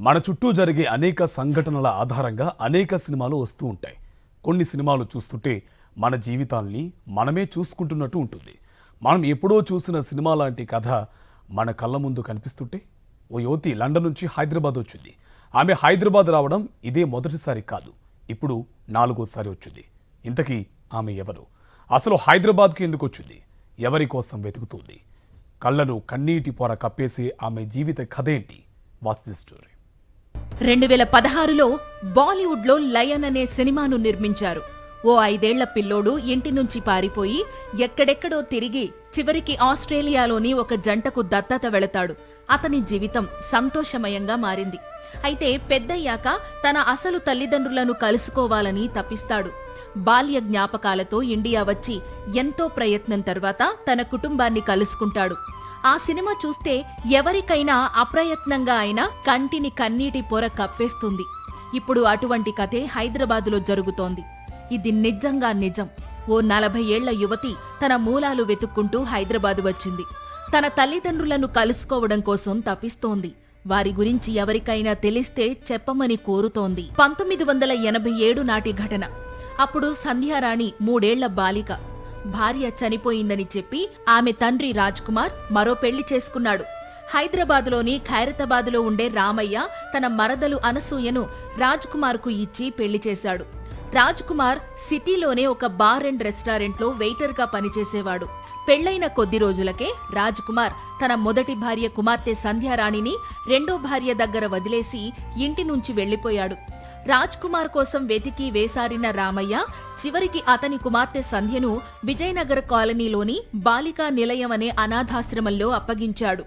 మన చుట్టూ జరిగే అనేక సంఘటనల ఆధారంగా అనేక సినిమాలు వస్తూ ఉంటాయి. కొన్ని సినిమాలు చూస్తుంటే మన జీవితాల్ని మనమే చూసుకుంటున్నట్టు ఉంటుంది. మనం ఎప్పుడో చూసిన సినిమా లాంటి కథ మన కళ్ళ ముందు కనిపిస్తుంటే, ఓ యువతి లండన్ నుంచి హైదరాబాద్ వచ్చింది. ఆమె హైదరాబాద్ రావడం ఇదే మొదటిసారి కాదు, ఇప్పుడు 4వసారి వచ్చింది. ఇంతకీ ఆమె ఎవరు? అసలు హైదరాబాద్కి ఎందుకు వచ్చింది? ఎవరి కోసం వెతుకుతుంది? కళ్ళను కన్నీటి పొర కప్పేసి ఆమె జీవిత కథ ఏంటి? Watch this story. 2016లో బాలీవుడ్లో లయన్ అనే సినిమాను నిర్మించారు. ఓ 5ఏళ్ల పిల్లోడు ఇంటి నుంచి పారిపోయి ఎక్కడెక్కడో తిరిగి చివరికి ఆస్ట్రేలియాలోని ఒక జంటకు దత్తత వెళతాడు. అతని జీవితం సంతోషమయంగా మారింది. అయితే పెద్దయ్యాక తన అసలు తల్లిదండ్రులను కలుసుకోవాలని తపిస్తాడు. బాల్య జ్ఞాపకాలతో ఇండియా వచ్చి ఎంతో ప్రయత్నం తర్వాత తన కుటుంబాన్ని కలుసుకుంటాడు. ఆ సినిమా చూస్తే ఎవరికైనా అప్రయత్నంగా అయినా కంటిని కన్నీటి పొర కప్పేస్తుంది. ఇప్పుడు అటువంటి కథే హైదరాబాదులో జరుగుతోంది. ఇది నిజంగా నిజం. ఓ 40 ఏళ్ల యువతి తన మూలాలు వెతుక్కుంటూ హైదరాబాదు వచ్చింది. తన తల్లిదండ్రులను కలుసుకోవడం కోసం తపిస్తోంది. వారి గురించి ఎవరికైనా తెలిస్తే చెప్పమని కోరుతోంది. 1987 నాటి ఘటన. అప్పుడు సంధ్యారాణి 3 ఏళ్ల బాలిక. భార్య చనిపోయిందని చెప్పి ఆమె తండ్రి రాజ్ కుమార్ మరో పెళ్లి చేసుకున్నాడు. హైదరాబాదులోని ఖైరతాబాదులో ఉండే రామయ్య తన మరదలు అనసూయను రాజ్ కుమార్కు ఇచ్చి పెళ్లి చేశాడు. రాజ్ కుమార్ సిటీలోనే ఒక బార్ అండ్ రెస్టారెంట్లో వెయిటర్గా పనిచేసేవాడు. పెళ్లైన కొద్ది రోజులకే రాజ్ కుమార్ తన మొదటి భార్య కుమార్తె సంధ్యారాణిని రెండో భార్య దగ్గర వదిలేసి ఇంటి నుంచి వెళ్లిపోయాడు. రాజ్ కుమార్ కోసం వెతికి వేసారిన రామయ్య చివరికి అతని కుమార్తె సంధ్యను విజయనగర కాలనీలోని బాలికా నిలయం అనే అనాథాశ్రమంలో అప్పగించాడు.